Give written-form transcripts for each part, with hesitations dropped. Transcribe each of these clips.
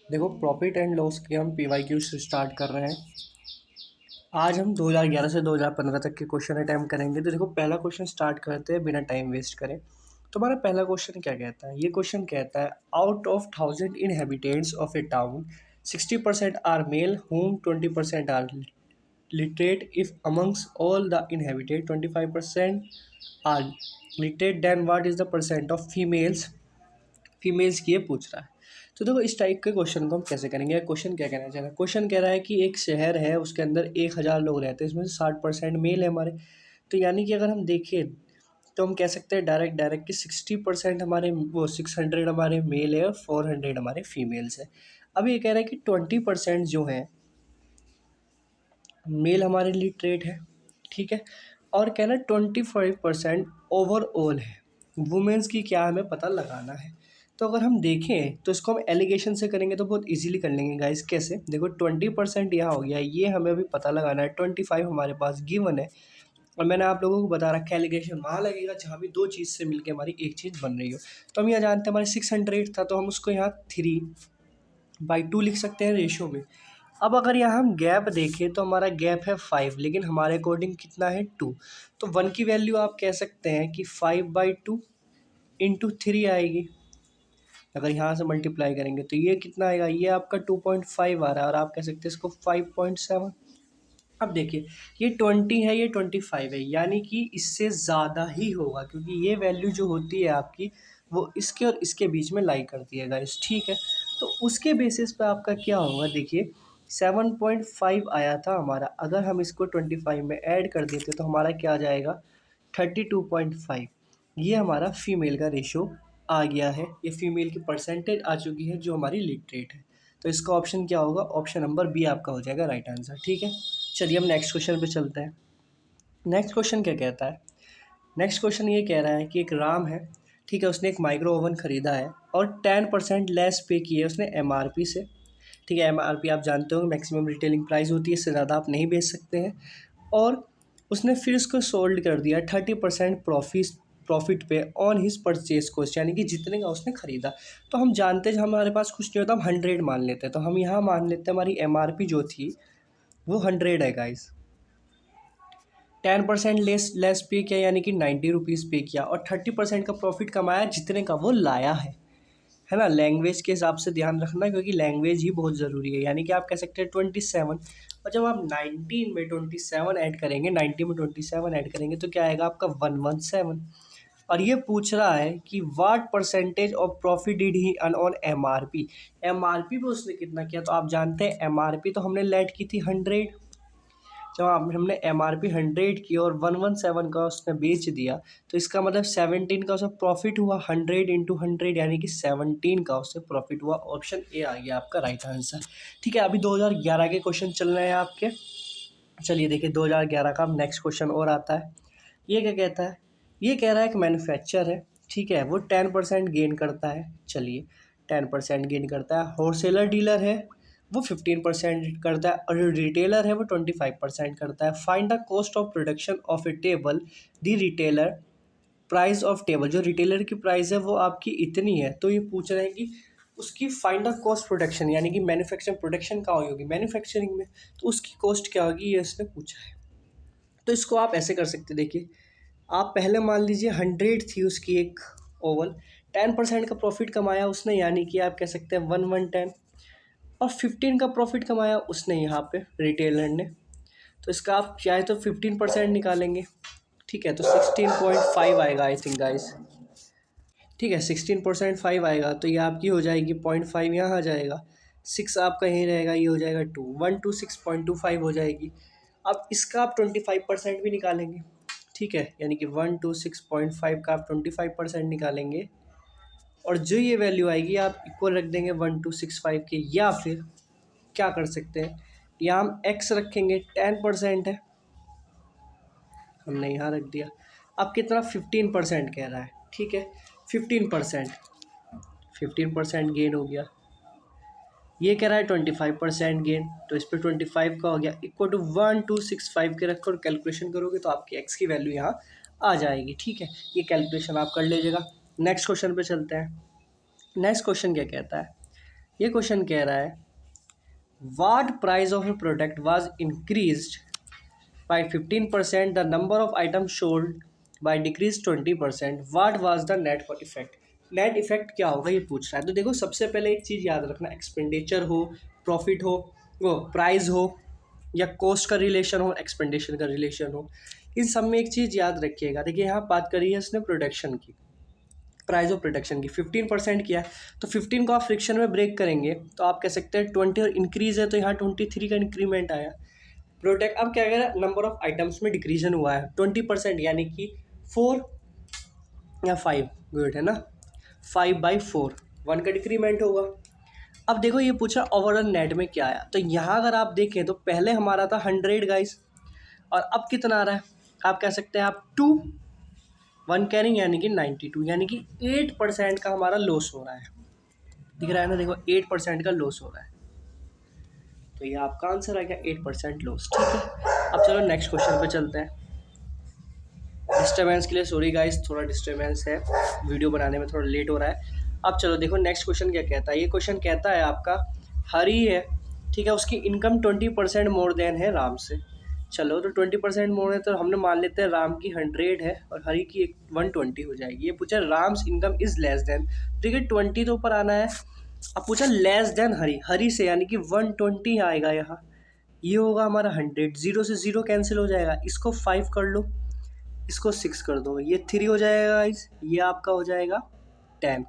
देखो, profit and loss के हम PYQ से स्टार्ट कर रहे हैं। आज हम 2011 से 2015 तक के क्वेश्चन अटैम्प्ट करेंगे। तो देखो, पहला क्वेश्चन स्टार्ट करते हैं बिना टाइम वेस्ट करें। तुम्हारा पहला क्वेश्चन क्या कहता है? ये क्वेश्चन कहता है, out of 1000 inhabitants of a town 60% are male whom 20% are literate. If amongst all the inhabited 25% are literate, then what is the percent of females की ये पूछ रहा है। तो देखो, इस टाइप के क्वेश्चन को हम कैसे करेंगे? क्वेश्चन क्या कहना चाह रहा है? क्वेश्चन कह रहा है कि एक शहर है, उसके अंदर 1000 लोग रहते हैं, इसमें से 60% मेल है हमारे। तो यानी कि अगर हम देखें तो हम कह सकते हैं डायरेक्ट डायरेक्ट कि 60% हमारे, वो 600 हमारे मेल है और 400 हमारे फीमेल्स है। अब ये कह रहा है कि 20% जो है मेल हमारे लिटरेट है, ठीक है। और कह रहा है 25% ओवरऑल है, वुमेन्स की क्या हमें पता लगाना है। तो अगर हम देखें तो इसको हम एलिगेशन से करेंगे तो बहुत इजीली कर लेंगे गाइस। कैसे? देखो, 20% यहाँ हो गया, ये हमें अभी पता लगाना है। 25 हमारे पास गिवन है, और मैंने आप लोगों को बता रखा है एलिगेशन वहाँ लगेगा जहाँ भी दो चीज़ से मिलकर हमारी एक चीज़ बन रही हो। तो हम यहाँ जानते हैं हमारे 600 था, तो हम उसको यहाँ 3/2 लिख सकते हैं रेशो में। अब अगर यहाँ हम गैप देखें तो हमारा गैप है 5, लेकिन हमारे अकॉर्डिंग कितना है 2। तो 1 की वैल्यू आप कह सकते हैं कि 5/2 इंटू 3 आएगी। अगर यहाँ से मल्टीप्लाई करेंगे तो ये कितना आएगा? ये आपका 2.5 आ रहा है, और आप कह सकते हैं इसको 5.7। अब देखिए, ये 20 है, ये 25 है, यानी कि इससे ज़्यादा ही होगा, क्योंकि ये वैल्यू जो होती है आपकी, वो इसके और इसके बीच में लाई करती है गाइस, ठीक है। तो उसके बेसिस पे आपका क्या होगा? देखिए, 7.5 आया था हमारा, अगर हम इसको 25 में ऐड कर देते तो हमारा क्या आ जाएगा? 32.5। ये हमारा फीमेल का रेशो आ गया है, ये फीमेल की परसेंटेज आ चुकी है जो हमारी लिटरेट है। तो इसका ऑप्शन क्या होगा? ऑप्शन नंबर बी आपका हो जाएगा राइट आंसर, ठीक है। चलिए हम नेक्स्ट क्वेश्चन पे चलते हैं। नेक्स्ट क्वेश्चन क्या कहता है? नेक्स्ट क्वेश्चन ये कह रहा है कि एक राम है, ठीक है, उसने एक माइक्रो ओवन खरीदा है और 10% लेस पे की है उसने MRP से, ठीक है। MRP आप जानते हो मैक्सिमम रिटेलिंग प्राइस होती है, इससे ज़्यादा आप नहीं बेच सकते हैं। और उसने फिर उसको सोल्ड कर दिया 30% प्रॉफिट पे ऑन हिज परचेज कॉस्ट, यानी कि जितने का उसने खरीदा। तो हम जानते हैं जब हमारे पास कुछ नहीं होता हम 100 मान लेते हैं, तो हम यहाँ मान लेते हैं हमारी MRP जो थी वो 100 है गाइस। 10% लेस पे किया, यानी कि 90 रुपीज़ पे किया, और 30% का प्रॉफिट कमाया जितने का वो लाया है ना। लैंग्वेज के हिसाब से ध्यान रखना, क्योंकि लैंग्वेज ही बहुत ज़रूरी है। यानी कि आप कह सकते हैं 27, और जब आप 19 में 27 ऐड करेंगे, 90 में 27 ऐड करेंगे तो क्या आएगा आपका? 117। और ये पूछ रहा है कि what percentage of profit did he earn on MRP। MRP पे उसने कितना किया? तो आप जानते हैं MRP तो हमने लेट की थी 100। जब हमने MRP 100 की और 117 का उसने बेच दिया, तो इसका मतलब 17 का उसे प्रॉफिट हुआ। 100 इंटू 100 यानी कि 17 का उससे प्रॉफिट हुआ। ऑप्शन ए आ गया आपका राइट आंसर, ठीक है। अभी 2011 के क्वेश्चन चल रहे हैं आपके। चलिए देखिए, 2011 का नेक्स्ट क्वेश्चन और आता है। ये क्या कहता है? ये कह रहा है एक मैन्युफैक्चर है, ठीक है, वो 10% गेन करता है। चलिए, 10% गेन करता है। होलसेलर डीलर है, वो 15% करता है, और जो रिटेलर है वो 25% करता है। Find the cost of production of A table, the retailer price of table. जो रिटेलर की प्राइस है वो आपकी इतनी है, तो ये पूछ रहे हैं कि उसकी फाइंड द कॉस्ट प्रोडक्शन, यानी कि मैन्युफैक्चरिंग प्रोडक्शन कहाँ होगी? मैन्युफैक्चरिंग में, तो उसकी कॉस्ट क्या होगी ये इसने पूछा है। तो इसको आप ऐसे कर सकते, देखिए, आप पहले मान लीजिए 100 थी उसकी एक ओवल, 10% का प्रॉफिट कमाया उसने, यानी कि आप कह सकते हैं 110, और 15 का प्रॉफिट कमाया उसने यहाँ पे रिटेलर ने। तो इसका आप चाहे तो 15% निकालेंगे, ठीक है, तो 16.5 आएगा आई थिंक गाइस, ठीक है। 16.5 आएगा, तो ये आपकी हो जाएगी 0.5, यहाँ आ जाएगा 6 आपका यहीं रहेगा, ये हो जाएगा 2, 126.25 हो जाएगी। अब इसका आप 25% भी निकालेंगे, ठीक है, यानी कि 126.5 का आप 25% निकालेंगे, और जो ये वैल्यू आएगी आप इक्वल रख देंगे 1265 के। या फिर क्या कर सकते हैं, या हम x रखेंगे, 10% है, हमने यहाँ रख दिया। अब कितना? 15% कह रहा है, ठीक है। 15%, 15% गेन हो गया। ये कह रहा है 25% गेन, तो इस पर 25 का हो गया, इक्वल टू 1265 के रखकर और कैलकुलेशन करोगे तो आपकी x की वैल्यू यहाँ आ जाएगी, ठीक है। ये कैलकुलेशन आप कर लीजिएगा। नेक्स्ट क्वेश्चन पे चलते हैं। नेक्स्ट क्वेश्चन क्या कहता है? ये क्वेश्चन कह रहा है what price of A product was increased by 15%, the number of items sold by decreased 20%, what was the net effect? Net effect क्या होगा ये पूछ रहा है। तो देखो सबसे पहले एक चीज़ याद रखना, एक्सपेंडिचर हो, प्रॉफिट हो, वो प्राइस हो, या कॉस्ट का रिलेशन हो, एक्सपेंडिचर का रिलेशन हो, इन सब में एक चीज़ याद रखिएगा। देखिए यहाँ बात करी है इसने प्रोडक्शन की, प्राइस ऑफ प्रोडक्शन की 15% किया है, तो 15 को आप फ्रिक्शन में ब्रेक करेंगे तो आप कह सकते हैं 20, और इंक्रीज है तो यहाँ 23 का इंक्रीमेंट आया। प्रोडक्ट अब क्या कह रहा है, नंबर ऑफ आइटम्स में डिक्रीजन हुआ है 20%, यानी कि 4 या 5, गुड है ना, 5/4, 1 का डिक्रीमेंट होगा। अब देखो ये पूछा ओवरऑल नेट में क्या आया, तो यहाँ अगर आप देखें तो पहले हमारा था 100 गाइस, और अब कितना आ रहा है, आप कह सकते हैं आप 2 1 कैरिंग, यानी कि 92, यानी कि 8% का हमारा लॉस हो रहा है। दिख रहा है ना, देखो 8% का लॉस हो रहा है, तो ये आपका आंसर आ गया 8% लॉस। ठीक है, अब चलो नेक्स्ट क्वेश्चन पे चलते हैं। डिस्टर्बेंस के लिए सॉरी गाइस, थोड़ा डिस्टर्बेंस है, वीडियो बनाने में थोड़ा लेट हो रहा है। अब चलो देखो नेक्स्ट क्वेश्चन क्या कहता है। ये क्वेश्चन कहता है आपका हरी है, ठीक है, उसकी इनकम 20% मोर देन है राम से। चलो तो 20% मोर है तो हमने मान लेते हैं राम की 100 है और हरी की 120 हो जाएगी। ये पूछा Ram's income is less than, ठीक है 20 तो ऊपर आना है। अब पूछा लेस देन हरी, हरी से यानी कि 120 आएगा यहाँ, ये होगा हमारा 100, 0 से 0 कैंसिल हो जाएगा, इसको 5 कर लो, इसको 6 कर दो, ये 3 हो जाएगा गाइस, ये आपका हो जाएगा 10,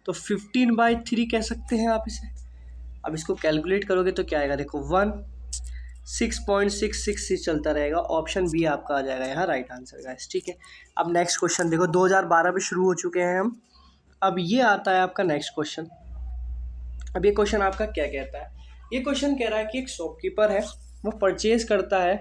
तो 15/3 कह सकते हैं आप इसे। अब इसको कैलकुलेट करोगे तो क्या आएगा, देखो 6.66 से चलता रहेगा, ऑप्शन बी आपका आ जाएगा यहाँ राइट आंसर गाइस। ठीक है, अब नेक्स्ट क्वेश्चन देखो, 2012 में शुरू हो चुके हैं हम। अब ये आता है आपका नेक्स्ट क्वेश्चन। अब ये क्वेश्चन आपका क्या कहता है, ये क्वेश्चन कह रहा है कि एक शॉपकीपर है, वो परचेज करता है,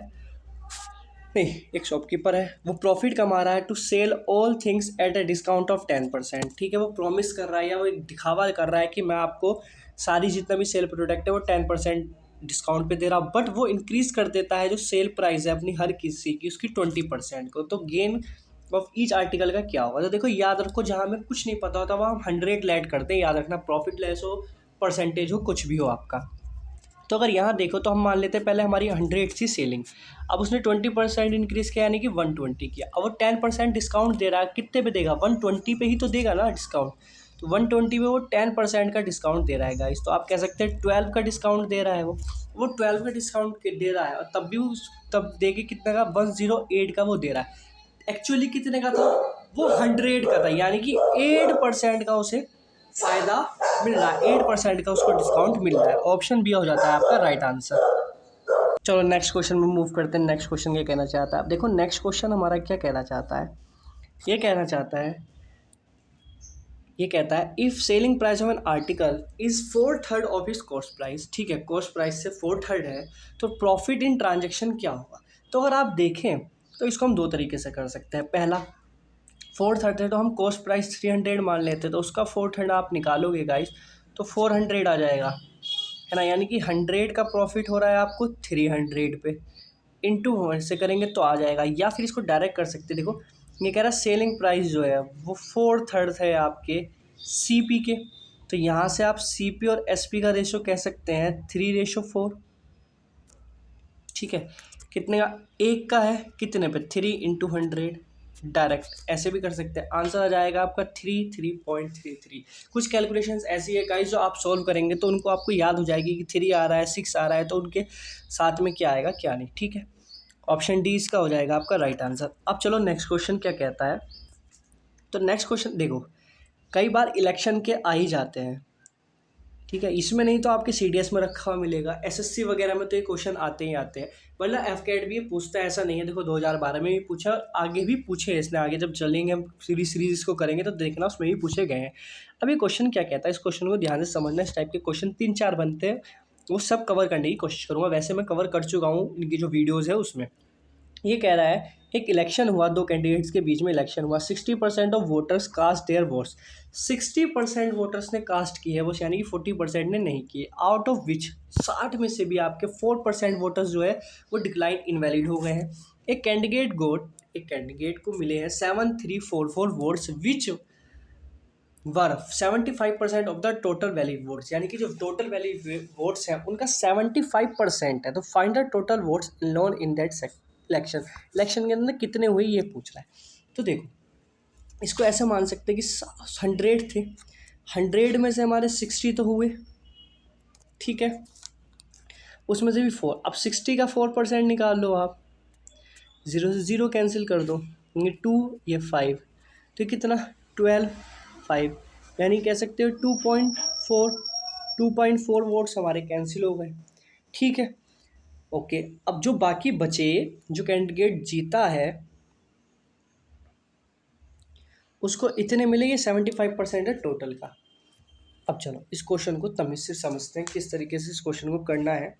नहीं एक शॉपकीपर है, वो प्रॉफिट कमा रहा है to sell all things at a discount of 10%। ठीक है, वो प्रॉमिस कर रहा है या वो एक दिखावा कर रहा है कि मैं आपको सारी जितना भी सेल प्रोडक्ट है वो 10% डिस्काउंट पे दे रहा हूँ, बट वो इंक्रीज़ कर देता है जो सेल प्राइस है अपनी हर किसी की उसकी 20% को। तो गेन ऑफ ईच आर्टिकल का क्या होगा, तो देखो याद रखो जहाँ हमें कुछ नहीं पता होता वहाँ हम 100 ऐड करते हैं, याद रखना प्रॉफिट लेस हो, परसेंटेज हो, कुछ भी हो आपका। तो अगर यहाँ देखो तो हम मान लेते हैं पहले हमारी 100 थी सेलिंग, अब उसने 20% इंक्रीज़ किया यानी कि 120 किया, अब वो 10% डिस्काउंट दे रहा है, कितने पे देगा, 120 पे ही तो देगा ना डिस्काउंट, तो 120 पे वो 10% का डिस्काउंट दे रहा है गाइस, तो आप कह सकते हैं 12 का डिस्काउंट दे रहा है वो 12 का डिस्काउंट दे रहा है, और तब भी तब देके कितने का, 108 का वो दे रहा है। एक्चुअली कितने का था, वो 100 का था, यानी कि 8% का उसे फ़ायदा मिल रहा है, 8% का उसको डिस्काउंट मिल रहा है, ऑप्शन बी हो जाता है आपका राइट आंसर। चलो नेक्स्ट क्वेश्चन में मूव करते हैं। नेक्स्ट क्वेश्चन क्या कहना चाहता है, अब देखो नेक्स्ट क्वेश्चन हमारा क्या कहना चाहता है, ये कहना चाहता है, ये कहता है if selling price of an article is 4/3 of इस कॉस्ट प्राइस, ठीक है कॉस्ट प्राइस से 4/3 है, तो प्रॉफिट इन ट्रांजेक्शन क्या होगा। तो अगर आप देखें तो इसको हम दो तरीके से कर सकते हैं। पहला 4/3 है तो हम कॉस्ट प्राइस 300 मान लेते हैं, तो उसका 4/3 आप निकालोगे गाइस तो 400 आ जाएगा, है ना, यानी कि 100 का प्रॉफिट हो रहा है आपको 300 पे, इंटू से करेंगे तो आ जाएगा, या फिर इसको डायरेक्ट कर सकते। देखो ये कह रहा है सेलिंग प्राइस जो है वो 4/3 है आपके सीपी के, तो यहाँ से आप सीपी और एसपी का रेशो कह सकते हैं 3:4। ठीक है, कितने का, एक का है कितने पे, 3 × 100, डायरेक्ट ऐसे भी कर सकते हैं, आंसर आ जाएगा आपका 3.33। कुछ कैलकुलेशंस ऐसी है गाइस जो आप सॉल्व करेंगे तो उनको आपको याद हो जाएगी कि 3 आ रहा है, 6 आ रहा है, तो उनके साथ में क्या आएगा क्या नहीं। ठीक है, ऑप्शन डी इसका हो जाएगा आपका राइट आंसर। अब चलो नेक्स्ट क्वेश्चन क्या कहता है, तो नेक्स्ट क्वेश्चन देखो, कई बार इलेक्शन के आ ही जाते हैं, ठीक है, इसमें नहीं तो आपके सीडीएस में रखा हुआ मिलेगा, एसएससी वगैरह में तो ये क्वेश्चन आते ही आते हैं, मतलब एफकेट भी ये पूछता है, ऐसा नहीं है। देखो 2012 में भी पूछा, आगे भी पूछे इसने, आगे जब चलेंगे हम सीरीज इसको करेंगे तो देखना उसमें भी पूछे गए हैं। अब ये क्वेश्चन क्या कहता है, इस क्वेश्चन को ध्यान से समझना, इस टाइप के क्वेश्चन 3-4 बनते हैं, वो सब कवर करने की कोशिश करूँगा, वैसे मैं कवर कर चुका हूँ इनकी जो वीडियोज़ है उसमें। ये कह रहा है एक इलेक्शन हुआ, दो कैंडिडेट्स के बीच में इलेक्शन हुआ, 60% of voters cast their votes, 60% voters ने कास्ट की है वो, यानी कि 40% ने नहीं की, आउट ऑफ विच 60 में से भी आपके 4% वोटर्स जो है वो डिक्लाइन इनवैलिड हो गए हैं। एक कैंडिडेट को मिले हैं 7344 votes which were 75% of the total valid votes, यानी कि जो टोटल वैलिड वोट्स हैं उनका 75% है। तो find the total votes non in that election, election के अंदर कितने हुए ये पूछ रहा है। तो देखो इसको ऐसे मान सकते हैं कि 100 थे, 100 में से हमारे 60 तो हुए, ठीक है, उसमें से भी 4, अब 60 का 4% निकाल लो आप, 0 से 0 कैंसिल कर दो, ये 2 ये 5, तो कितना 12 5, यानी कह सकते हो 2.4 वोट्स हमारे कैंसिल हो गए, ठीक है। ओके, अब जो बाकी बचे, जो कैंडिडेट जीता है उसको इतने मिलेंगे, 75% है टोटल का। अब चलो इस क्वेश्चन को तमीज से समझते हैं किस तरीके से इस क्वेश्चन को करना है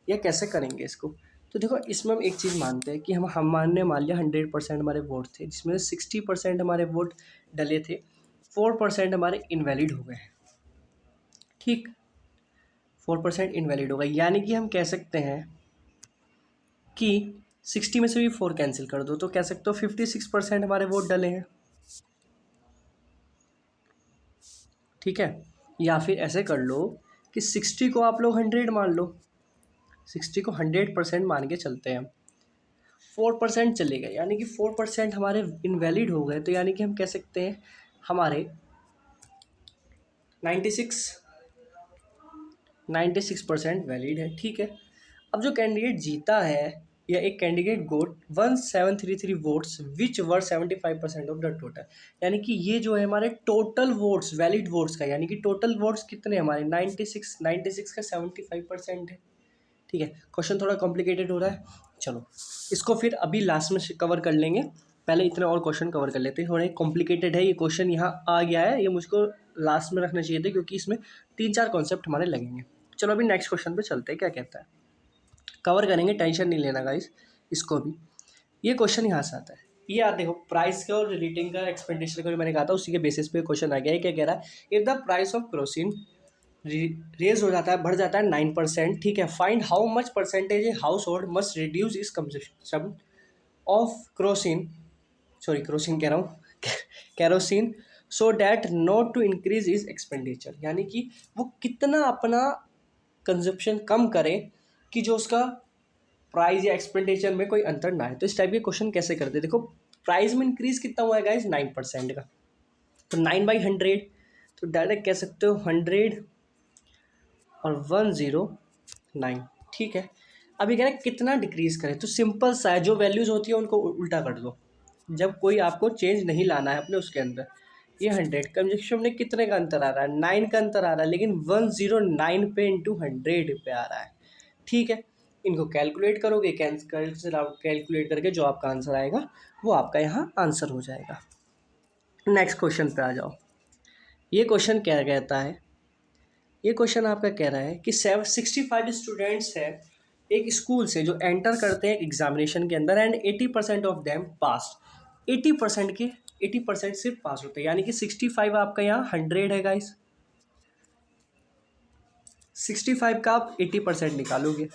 या कैसे करेंगे इसको। तो देखो इसमें हम एक चीज़ मानते हैं कि हम मान लिया 100% हमारे वोट थे, जिसमें से 60% हमारे वोट डले थे, 4% हमारे इनवैलिड हो गए, ठीक, 4% इनवैलिड हो गए, यानी कि हम कह सकते हैं कि 60 में से भी 4 कैंसिल कर दो, तो कह सकते हो 56% हमारे वोट डले हैं, ठीक है। या फिर ऐसे कर लो कि 60 को आप लोग 100 मान लो, 60 को 100% मान के चलते हैं हम, 4% चले गए, यानी कि 4% हमारे इनवैलिड हो गए, तो यानी कि हम कह सकते हैं हमारे 96% वैलिड है, ठीक है। अब जो कैंडिडेट जीता है या एक candidate got 1733 votes which were 75% of the total, यानी कि ये जो है हमारे टोटल वोट्स वैलिड वोट्स का, यानी कि टोटल वोट्स कितने हमारे 96 का 75% है, ठीक है। क्वेश्चन थोड़ा कॉम्प्लिकेटेड हो रहा है, चलो इसको फिर अभी लास्ट में कवर कर लेंगे, पहले इतने और क्वेश्चन कवर कर लेते हैं, थोड़ा कॉम्प्लिकेटेड है ये क्वेश्चन, यहाँ आ गया है, ये मुझको लास्ट में रखना चाहिए था क्योंकि इसमें 3-4 कॉन्सेप्ट हमारे लगेंगे। चलो अभी नेक्स्ट क्वेश्चन पे चलते हैं, क्या कहता है, कवर करेंगे, टेंशन नहीं लेना गाइस इसको भी। ये क्वेश्चन यहाँ से आता है, ये याद देखो प्राइस का और रेटिंग का एक्सपेंडिचर का जो मैंने कहा था उसी के बेसिस पे क्वेश्चन आ गया है। क्या कह रहा है, if the price of Crocin raise हो जाता है, बढ़ जाता है 9%, ठीक है, find how much percentage a household must reduce is consumption of Crocin, sorry Crocin कह रहा हूँ kerosene, so that not to increase is expenditure, यानी कि वो कितना अपना कंजप्शन कम करे कि जो उसका प्राइस या एक्सपेंडिचर में कोई अंतर ना है। तो इस टाइप के क्वेश्चन कैसे करते हैं, देखो प्राइस में इंक्रीज कितना हुआ है गाइस 9% का, तो 9/100, तो डायरेक्ट कह सकते हो 100 और 109, ठीक है। अभी कह रहे हैं कितना डिक्रीज करें, तो सिंपल सा है, जो वैल्यूज होती है उनको उल्टा कर दो, जब कोई आपको चेंज नहीं लाना है अपने उसके अंदर। ये 100 कंजक्शन में कितने का अंतर आ रहा है, 9 का अंतर आ रहा है, लेकिन 109 पे इंटू 100 पे आ रहा है, ठीक है। इनको कैलकुलेट करोगे, कैलकुलेट करके जो आपका आंसर आएगा वो आपका यहाँ आंसर हो जाएगा। नेक्स्ट क्वेश्चन पे आ जाओ, ये क्वेश्चन क्या कहता है, ये क्वेश्चन आपका कह रहा है कि 65 स्टूडेंट्स हैं एक स्कूल से जो एंटर करते हैं एग्जामिनेशन के अंदर एंड 80% ऑफ देम पास, 80% सिर्फ पास होते हैं, यानी कि 65 आपका यहाँ 100 है गाइस, 65 का आप 80% निकालोगे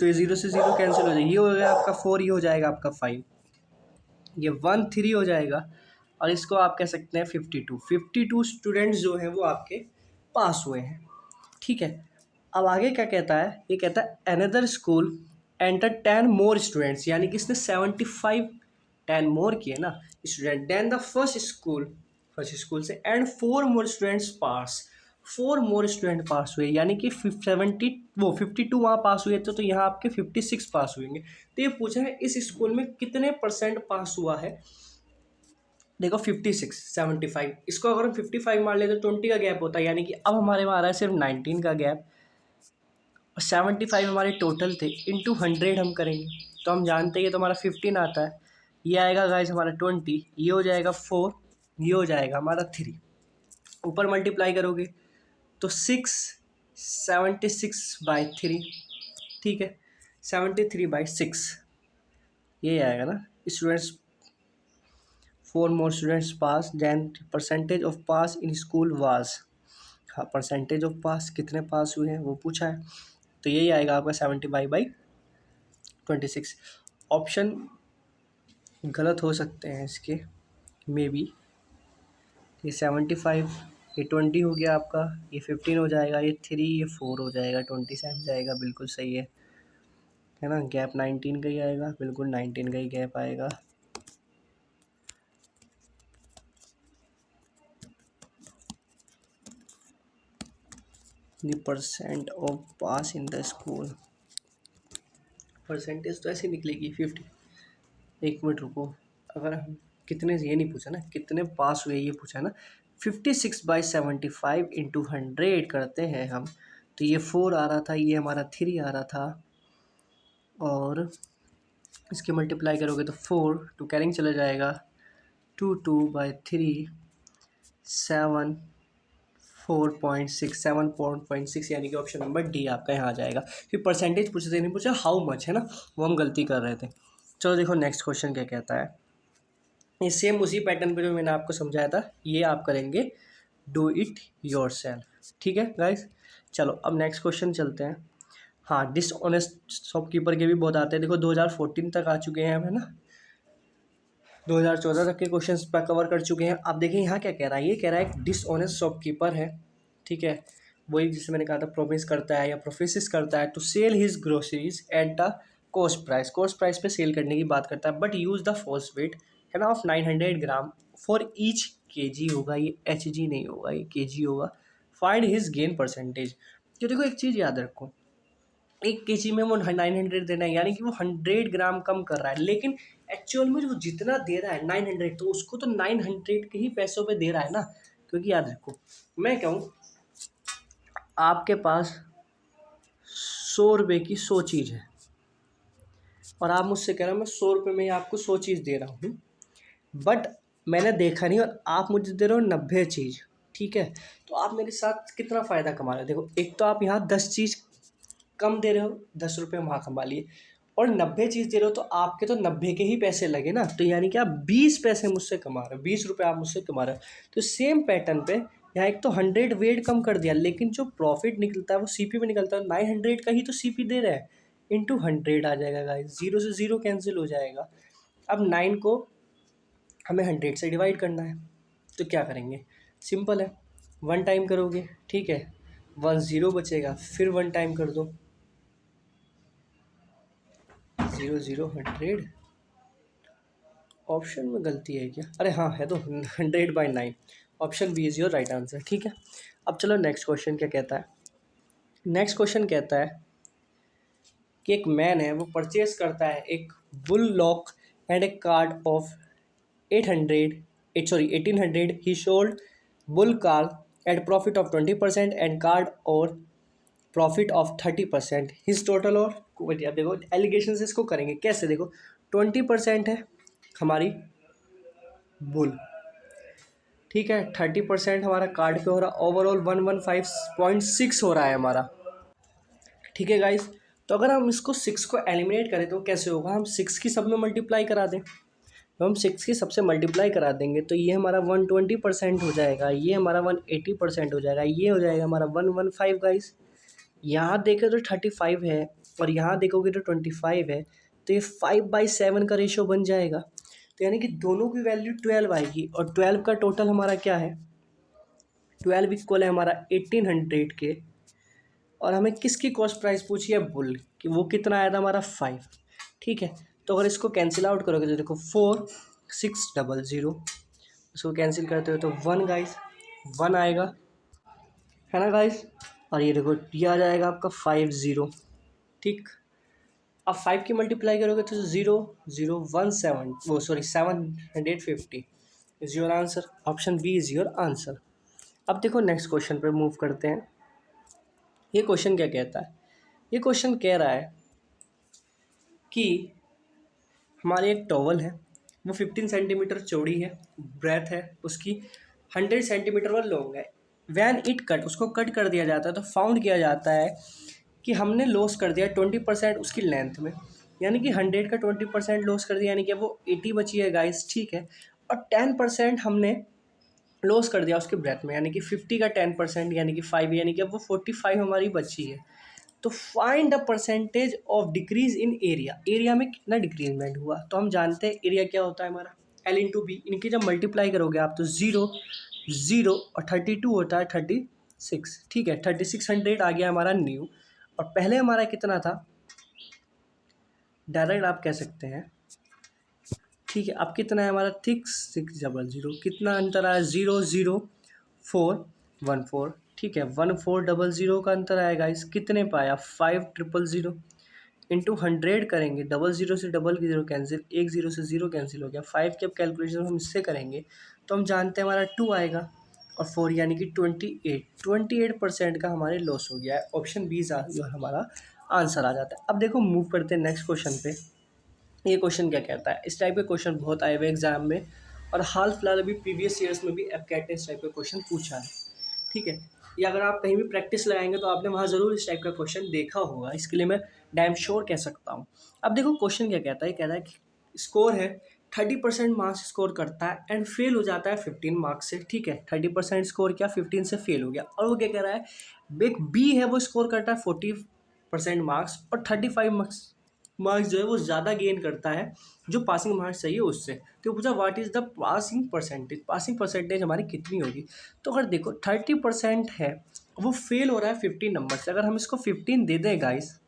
तो ये 0 से 0 कैंसिल हो जाएगा, ये हो गया आपका 4, ये हो जाएगा आपका 5, ये 1 3 हो जाएगा, और इसको आप कह सकते हैं 52 स्टूडेंट्स जो हैं वो आपके पास हुए हैं, ठीक है। अब आगे क्या कहता है, ये कहता है another school enter 10 more students, यानी कि इसने 75 10 मोर किए ना student than the first school से and 4 more students pass, 4 more student pass हुए, यानी कि 52 वहाँ पास हुए थे, तो यहाँ आपके 56 पास हुएंगे। तो ये पूछा है इस स्कूल में कितने परसेंट पास हुआ है, देखो 56 75, इसको अगर हम 55 मान ले तो 20 का गैप होता है, यानी कि अब हमारे वहाँ आ रहा है सिर्फ 19 का गैप, और 75 हमारे टोटल थे, इंटू 100 हम करेंगे तो हम जानते हैं ये तो हमारा 15 आता है, ये आएगा गाइस हमारा 20, ये हो जाएगा 4, ये हो जाएगा हमारा 3, ऊपर मल्टीप्लाई करोगे तो 76/3, ठीक है, 73/6, ये आएगा ना students, 4 more students pass then percentage of pass in school was, हाँ परसेंटेज ऑफ पास कितने पास हुए हैं वो पूछा है, तो यही आएगा आपका 75/26। ऑप्शन गलत हो सकते हैं इसके, मे बी ये 75, ये 20 हो गया आपका, ये 15 हो जाएगा, ये 3, ये 4 हो जाएगा, 20 से हट जाएगा, बिल्कुल सही है ना। गैप 19 का ही आएगा, बिल्कुल 19 का ही गैप आएगा। The percent of pass in the school, percentage तो ऐसे निकलेगी 50। एक मिनट रुको, अगर हम कितने, ये नहीं पूछा ना कितने पास हुए, ये पूछा ना। 56/75 इंटू 100 करते हैं हम, तो ये 4 आ रहा था, ये हमारा 3 आ रहा था, और इसके मल्टीप्लाई करोगे तो 4 टू कैरिंग चला जाएगा, 2/3 7 7.6 यानी कि ऑप्शन नंबर डी आपका यहाँ आ जाएगा। फिर परसेंटेज पूछे थे, नहीं पूछा हाउ मच, है ना, वो हम गलती कर रहे थे। चलो देखो नेक्स्ट क्वेश्चन क्या कहता है। ये सेम उसी पैटर्न पे जो मैंने आपको समझाया था, ये आप करेंगे, डू इट योर सेल्फ। ठीक है गाइस, चलो अब नेक्स्ट क्वेश्चन चलते हैं। हाँ, डिसऑनेस्ट शॉपकीपर के भी बहुत आते हैं, देखो 2014 तक आ चुके हैं हम, है ना, 2014 तक के क्वेश्चंस पर कवर कर चुके हैं। आप देखिए यहाँ क्या कह रहा है, ये कह रहा है एक डिसऑनेस्ट शॉपकीपर है, ठीक है, वही जिसे मैंने कहा था प्रोमिस करता है या प्रोफेसिस करता है to sell his groceries at the cost price पे सेल करने की बात करता है, but use the false weight, है ना, of 900 gram for each KG होगा, ये एचजी नहीं होगा, ये केजी होगा। Find his gain percentage. तो देखो एक चीज़ याद रखो, 1 केजी में वो 900 देना है, यानी कि वो 100 ग्राम कम कर रहा है, लेकिन एक्चुअल में जो जितना दे रहा है 900, तो उसको तो 900 के ही पैसों पे दे रहा है ना। क्योंकि याद रखो, मैं कहूँ आपके पास 100 रुपये की 100 चीज़ है, और आप मुझसे कह रहे हो मैं 100 रुपये में ही आपको 100 चीज़ दे रहा हूँ, बट मैंने देखा नहीं और आप मुझे दे रहे हो 90 चीज़, ठीक है, तो आप मेरे साथ कितना फ़ायदा कमा रहे हो। देखो एक तो आप यहाँ 10 चीज़ कम दे रहे हो, 10 रुपये वहाँ कमा लिए, और 90 चीज़ दे रहे हो, तो आपके तो 90 के ही पैसे लगे ना, तो यानी कि आप 20 पैसे मुझसे कमा रहे हो, 20 रुपये आप मुझसे कमा रहे हो। तो सेम पैटर्न पे यहाँ एक तो 100 वेट कम कर दिया, लेकिन जो प्रॉफिट निकलता है वो सीपी में निकलता है, 900 का ही तो सीपी दे रहा है, इंटू 100 आ जाएगा गाइस, 0 से 0 कैंसिल हो जाएगा। अब 9 को हमें 100 से डिवाइड करना है, तो क्या करेंगे, सिंपल है, 1 टाइम करोगे, ठीक है, 1 0 बचेगा, फिर 1 टाइम कर दो, 0 0 100। ऑप्शन में गलती है क्या, अरे हाँ है तो, 100/9, option B is your right answer. ठीक है, अब चलो नेक्स्ट क्वेश्चन क्या कहता है। नेक्स्ट क्वेश्चन कहता है कि एक मैन है, वो परचेज करता है एक bull lock and A card of 1800 he sold bull car eight profit of 20% and card और प्रॉफिट ऑफ 30%, हिज टोटल, और बढ़िया देखो एलिगेशन से इसको करेंगे कैसे, देखो 20% है हमारी बुल, ठीक है, 30% हमारा कार्ड पे हो रहा, ओवरऑल 115.6 हो रहा है हमारा, ठीक है गाइस। तो अगर हम इसको 6 को एलिमिनेट करें तो कैसे होगा, हम 6 की सब में मल्टीप्लाई करा दें, तो हम 6 की सबसे मल्टीप्लाई करा देंगे, तो ये हमारा 120% हो जाएगा, ये हमारा 180% हो जाएगा, ये हो जाएगा हमारा 115 गाइस। यहाँ देखें तो 35 है, और यहाँ देखोगे तो 25 है, तो ये 5/7 का रेशो बन जाएगा, तो यानी कि दोनों की वैल्यू 12 आएगी, और 12 का टोटल हमारा क्या है, 12 इक्वल है हमारा 1800 के, और हमें किसकी कॉस्ट प्राइस पूछी है, बुल कि वो कितना आया था हमारा 5, ठीक है। तो अगर इसको कैंसिल आउट करोगे तो देखो 4600, इसको कैंसिल करते हो तो 1 गाइस, 1 आएगा, है ना गाइस, और ये देखो ये आ जाएगा आपका 50, ठीक। अब 5 की मल्टीप्लाई करोगे तो 0 0 1 7, वो sorry 750 is your answer, option B is your answer. अब देखो नेक्स्ट क्वेश्चन पे मूव करते हैं। ये क्वेश्चन क्या कहता है, ये क्वेश्चन कह रहा है कि हमारी एक टॉवल है, वो 15 सेंटीमीटर चौड़ी है, ब्रेथ है उसकी 100 सेंटीमीटर और लॉन्ग है, वैन इट कट, उसको कट कर दिया जाता है तो फाउंड किया जाता है कि हमने लॉस कर दिया 20% उसकी लेंथ में, यानी कि 100 का 20% लॉस कर दिया, यानी कि वो 80 बची है गाइस, ठीक है, और 10% हमने लॉस कर दिया उसके ब्रेथ में, यानी कि 50 का 10% यानी कि 5, यानी कि अब वो 45 हमारी बची है। तो find the percentage of decrease in area, area में कितना डिक्रीजमेंट हुआ, तो हम जानते हैं एरिया क्या होता है हमारा, L इंटू बी, इनके जब मल्टीप्लाई करोगे आप तो 0 0 और 32 होता है 36, ठीक है। 3600 आ गया हमारा न्यू, और पहले हमारा कितना था, डायरेक्ट आप कह सकते हैं, ठीक है। अब कितना है हमारा 6600, कितना अंतर आया, 00414, ठीक है। 1400 का अंतर आएगा, इस कितने पाया 5000 इंटू 100 करेंगे, डबल जीरो से डबल की जीरो कैंसिल, एक जीरो से जीरो कैंसिल हो गया, 5 के अब कैलकुलेशन हम इससे करेंगे तो हम जानते हैं हमारा 2 आएगा, और 4 यानी कि 28% का हमारे लॉस हो गया है। ऑप्शन बी जो हमारा आंसर आ जाता है। अब देखो मूव करते हैं नेक्स्ट क्वेश्चन पे। ये क्वेश्चन क्या कहता है, इस टाइप के क्वेश्चन बहुत आए हुए एग्जाम में, और हाल फिलहाल अभी प्रीवियस ईयर्स में भी एफकेट ने इस टाइप का क्वेश्चन पूछा है, ठीक है। या अगर आप कहीं भी प्रैक्टिस लगाएंगे तो आपने वहाँ ज़रूर इस टाइप का क्वेश्चन देखा होगा, इसके लिए मैं डैम श्योर कह सकता हूँ। अब देखो क्वेश्चन क्या कहता है, कहता है कि स्कोर है 30% मार्क्स स्कोर करता है एंड फेल हो जाता है 15 मार्क्स से, ठीक है। 30% स्कोर किया, 15 से फेल हो गया, और वो क्या कह रहा है, एक बी है वो स्कोर करता है 40% मार्क्स और 35 मार्क्स जो है वो ज़्यादा गेन करता है जो पासिंग मार्क्स चाहिए उससे। तो पूछा what is the passing percentage हमारी कितनी होगी। तो अगर देखो 30% है, वो फेल हो रहा है 15 नंबर से, अगर हम इसको 15 दे दें गाइस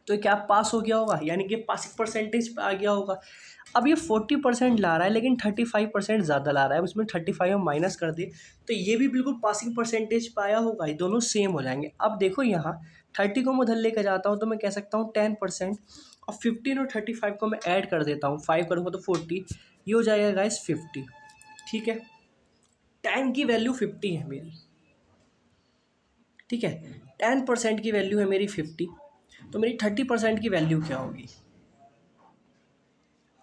तो क्या पास हो गया होगा, यानी कि पासिंग परसेंटेज पे आ गया होगा। अब ये 40% ला रहा है लेकिन 35% ज़्यादा ला रहा है, उसमें 35 हम माइनस कर दे तो ये भी बिल्कुल पासिंग परसेंटेज पे आया होगा, ये दोनों सेम हो जाएंगे। अब देखो यहाँ 30 को मैं उधर लेकर जाता हूँ तो मैं कह सकता हूँ 10%, और 15 और 35 को मैं ऐड कर देता हूँ, 5 करूँगा तो 40, ये हो जाएगा गाइस 50, ठीक है। 10 की वैल्यू 50 है मेरी, ठीक है। 10% की वैल्यू है मेरी 50, तो मेरी 30% की वैल्यू क्या होगी,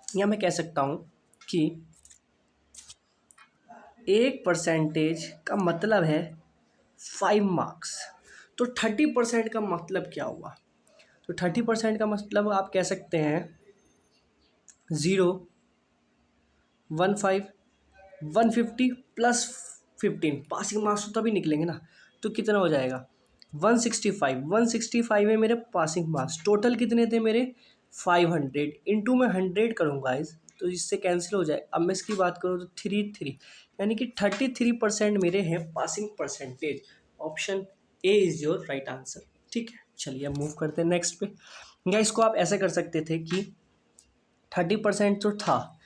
या मैं कह सकता हूँ कि 1% का मतलब है 5 मार्क्स, तो 30% का मतलब क्या हुआ, तो 30% का मतलब आप कह सकते हैं 0 15 150 प्लस 15, पासिंग मार्क्स तो तभी निकलेंगे ना, तो कितना हो जाएगा 165 है मेरे पासिंग मार्क्स, टोटल कितने थे मेरे 500, इंटू में 100 करूँगा इस, तो इससे कैंसिल हो जाए। अब मैं इसकी बात करूँ तो 3 यानी कि 33% मेरे हैं passing percentage. Option A is your right answer, ठीक है। चलिए अब मूव करते हैं नेक्स्ट पे। या इसको आप ऐसे कर सकते थे कि 30% तो था,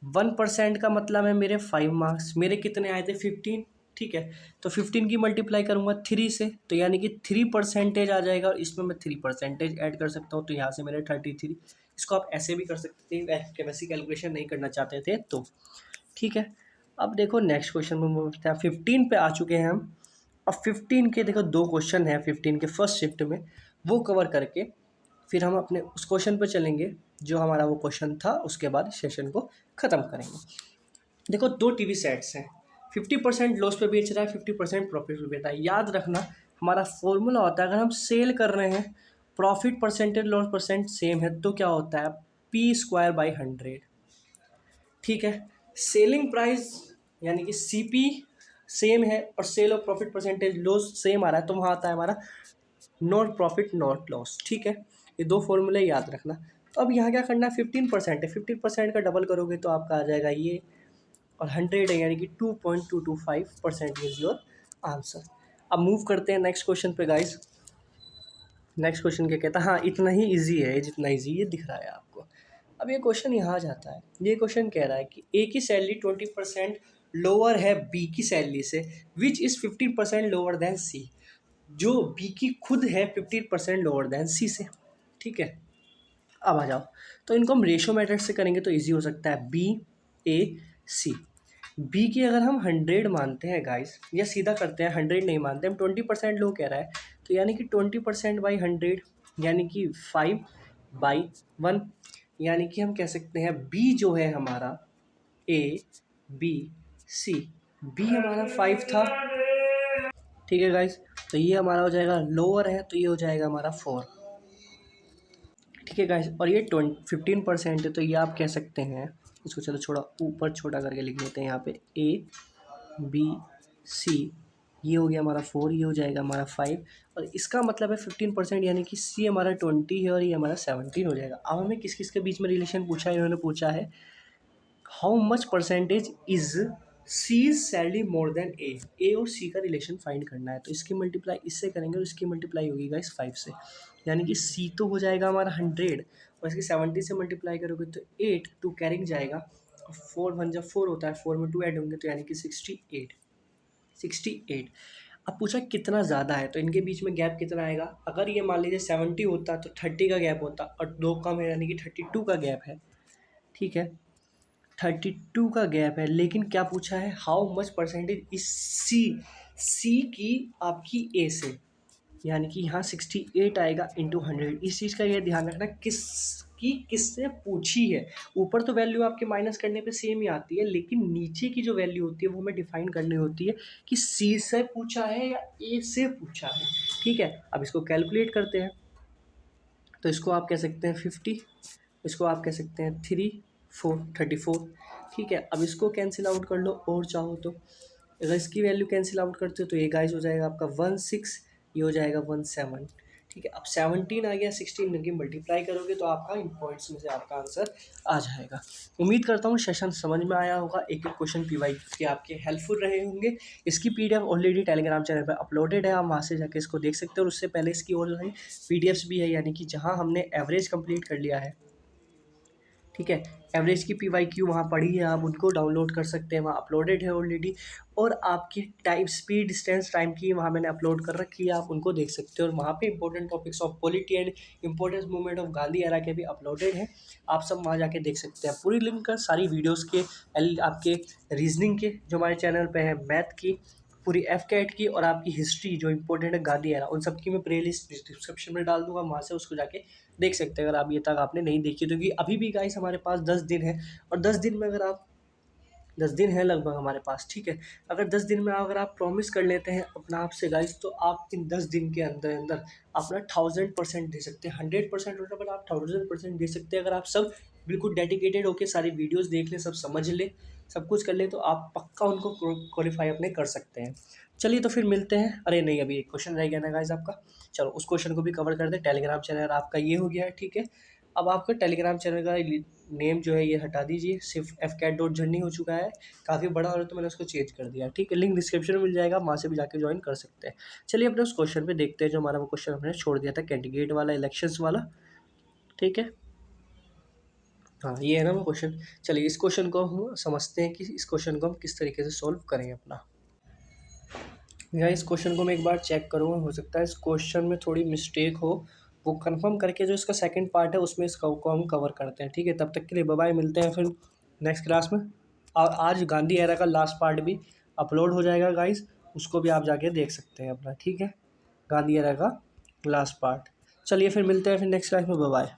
1% का मतलब है मेरे 5 मार्क्स, मेरे कितने आए थे 15, ठीक है। तो 15 की मल्टीप्लाई करूँगा 3 से, तो यानी कि 3% आ जाएगा, और इसमें मैं 3% ऐड कर सकता हूँ, तो यहाँ से मेरे 33। इसको आप ऐसे भी कर सकते थे, वैसी कैलकुलेशन नहीं करना चाहते थे तो, ठीक है। अब देखो नेक्स्ट क्वेश्चन में बोलते हैं 15 पे आ चुके हैं हम। अब 15 के देखो दो क्वेश्चन है 15 के फर्स्ट शिफ्ट में, वो कवर करके फिर हम अपने उस क्वेश्चन पे चलेंगे जो हमारा वो क्वेश्चन था, उसके बाद सेशन को ख़त्म करेंगे। देखो दो टीवी सेट्स हैं, 50% लॉस पे बेच रहा है, 50% प्रॉफिट पे बेच रहा है। याद रखना हमारा फॉर्मूला होता है, अगर हम सेल कर रहे हैं, profit percentage loss percent same है, तो क्या होता है P/100, ठीक है। सेलिंग प्राइस यानी कि CP सेम है, और सेल और प्रॉफिट परसेंटेज लॉस सेम आ रहा है, तो वहाँ आता है हमारा नॉट प्रॉफिट नॉट लॉस, ठीक है। ये दो फॉर्मूले याद रखना। तो अब यहाँ क्या करना है, 15% है, 15% का डबल करोगे तो आपका आ जाएगा ये, और 100 है यानी कि 2.225% इज योर आंसर। अब मूव करते हैं नेक्स्ट क्वेश्चन पे गाइस। नेक्स्ट क्वेश्चन क्या कहता है, हाँ इतना ही ईजी है, जितना ईजी ये दिख रहा है आपको। अब ये क्वेश्चन यहाँ जाता है, ये क्वेश्चन कह रहा है कि ए की सैलरी 20% लोअर है बी की सैलरी से, विच इज़ 15% लोअर देन सी, जो बी की खुद है 15% लोअर देन सी से, ठीक है। अब आ जाओ, तो इनको हम रेशो मेथड से करेंगे तो इजी हो सकता है, B/A/C। बी की अगर हम 100 मानते हैं गाइस, या सीधा करते हैं 100 नहीं मानते हम, 20% लोग कह रहा है, तो यानी कि 20% बाई 100 यानी कि 5/1, यानी कि हम कह सकते हैं बी जो है हमारा A/B/C, बी हमारा 5 था, ठीक है गाइस। तो ये हमारा हो जाएगा लोअर है, तो ये हो जाएगा हमारा 4, ठीक है गाइस। और ये 15% है, तो ये आप कह सकते हैं, इसको चलो छोड़ा ऊपर छोटा करके लिख लेते हैं यहाँ पे, A/B/C, ये हो गया हमारा 4, ये हो जाएगा हमारा 5, और इसका मतलब है 15% यानी कि सी हमारा 20 है और ये हमारा 17 हो जाएगा। अब हमें किस किस के बीच में रिलेशन पूछा है, इन्होंने पूछा है how much percentage is C is salary more than A और सी का रिलेशन फाइंड करना है। तो इसकी मल्टीप्लाई इससे करेंगे और इसकी मल्टीप्लाई होगी गाइस 5 से, यानी कि सी तो हो जाएगा हमारा 100 और इसकी 70 से मल्टीप्लाई करोगे तो 8 टू कैरिंग जाएगा, 4 1 जब 4 होता है 4 में 2 ऐड होंगे तो यानी कि 68। अब पूछा कितना ज़्यादा है, तो इनके बीच में गैप कितना आएगा। अगर ये मान लीजिए 70 होता तो 30 का गैप होता और 2 कम है यानी कि 32 का गैप है। ठीक है, 32 का गैप है, लेकिन क्या पूछा है हाउ मच परसेंटेज इस सी की आपकी ए से, यानी कि यहाँ 68 आएगा इंटू 100। इस चीज़ का ये ध्यान रखना किससे पूछी है। ऊपर तो वैल्यू आपके माइनस करने पे सेम ही आती है, लेकिन नीचे की जो वैल्यू होती है वो हमें डिफाइन करनी होती है कि सी से पूछा है या ए से पूछा है। ठीक है, अब इसको कैलकुलेट करते हैं। तो इसको आप कह सकते हैं 50, इसको आप कह सकते हैं 34। ठीक है, अब इसको कैंसिल आउट कर लो और चाहो तो। अगर इसकी वैल्यू कैंसिल आउट करते हो तो ये गाइस हो जाएगा आपका 16, ये हो जाएगा 17। ठीक है, अब 17 आ गया, 16 इनकी मल्टीप्लाई करोगे तो आपका इन पॉइंट्स में से आपका आंसर आ जाएगा। उम्मीद करता हूँ सेशन समझ में आया होगा, एक एक क्वेश्चन पीवाई के आपके हेल्पफुल रहे होंगे। इसकी पीडीएफ ऑलरेडी टेलीग्राम चैनल पर अपलोडेड है, आप वहाँ से जाके इसको देख सकते हो। और उससे पहले इसकी ऑनलाइन पीडीएफ्स भी है, यानी कि जहाँ हमने एवरेज कंप्लीट कर लिया है। ठीक है, एवरेज की PYQ वहाँ पड़ी है, आप उनको डाउनलोड कर सकते हैं, वहाँ अपलोडेड है ऑलरेडी। और आपकी टाइम स्पीड डिस्टेंस टाइम की वहाँ मैंने अपलोड कर रखी है, आप उनको देख सकते हो। और वहाँ पे important topics of polity and importance movement of Gandhi era के भी अपलोडेड हैं, आप सब वहाँ जाके देख सकते हैं। पूरी लिंक कर सारी वीडियोज़ के, आपके रीजनिंग के जो हमारे चैनल पर है, मैथ की, पूरी FCAT की और आपकी हिस्ट्री जो इंपॉर्टेंट है गांधी एरा, उन सब की मैं प्ले लिस्ट डिस्क्रिप्शन में डाल दूंगा, वहाँ से उसको जाके देख सकते हैं अगर आप ये तक आपने नहीं देखी। तो कि अभी भी गाइस हमारे पास 10 दिन है, और 10 दिन में अगर आप 10 दिन है लगभग हमारे पास। ठीक है, अगर 10 दिन में अगर आप प्रॉमिस कर लेते हैं अपना आप से गाइस, तो आप इन 10 दिन के अंदर अंदर अपना 1000% दे सकते हैं। 100% होता है बट आप 1000% दे सकते हैं। अगर आप सब बिल्कुल डेडिकेटेड होकर सारी वीडियोज़ देख लें, सब समझ लें, सब कुछ कर ले, तो आप पक्का उनको क्वालिफाई अपने कर सकते हैं। चलिए तो फिर मिलते हैं। अरे नहीं, अभी एक क्वेश्चन रह गया ना गाइस आपका, चलो उस क्वेश्चन को भी कवर कर दें। टेलीग्राम चैनल आपका ये हो गया है। ठीक है, अब आपका टेलीग्राम चैनल का नेम जो है ये हटा दीजिए, सिर्फ FCAT.journey हो चुका है, काफ़ी बड़ा हो रहा है तो मैंने उसको चेंज कर दिया। ठीक है, लिंक डिस्क्रिप्शन में मिल जाएगा, वहाँ से भी जाके ज्वाइन कर सकते हैं। चलिए अपने उस क्वेश्चन पे देखते हैं, जो हमारा वो क्वेश्चन हमने छोड़ दिया था कैंडिडेट वाला, इलेक्शंस वाला। ठीक है, हाँ ये है ना वो क्वेश्चन। चलिए इस क्वेश्चन को हम समझते हैं कि इस क्वेश्चन को हम किस तरीके से सॉल्व करें अपना। या इस क्वेश्चन को मैं एक बार चेक करूँगा, हो सकता है इस क्वेश्चन में थोड़ी मिस्टेक हो, वो कंफर्म करके जो इसका सेकंड पार्ट है उसमें इसका को हम कवर करते हैं। ठीक है, तब तक के लिए बाय बाय, मिलते हैं फिर नेक्स्ट क्लास में। और आज गांधी एरा का लास्ट पार्ट भी अपलोड हो जाएगा गाइस, उसको भी आप जाके देख सकते हैं अपना। ठीक है, गांधी एरा का लास्ट पार्ट। चलिए फिर मिलते हैं फिर नेक्स्ट क्लास में, बाय बाय।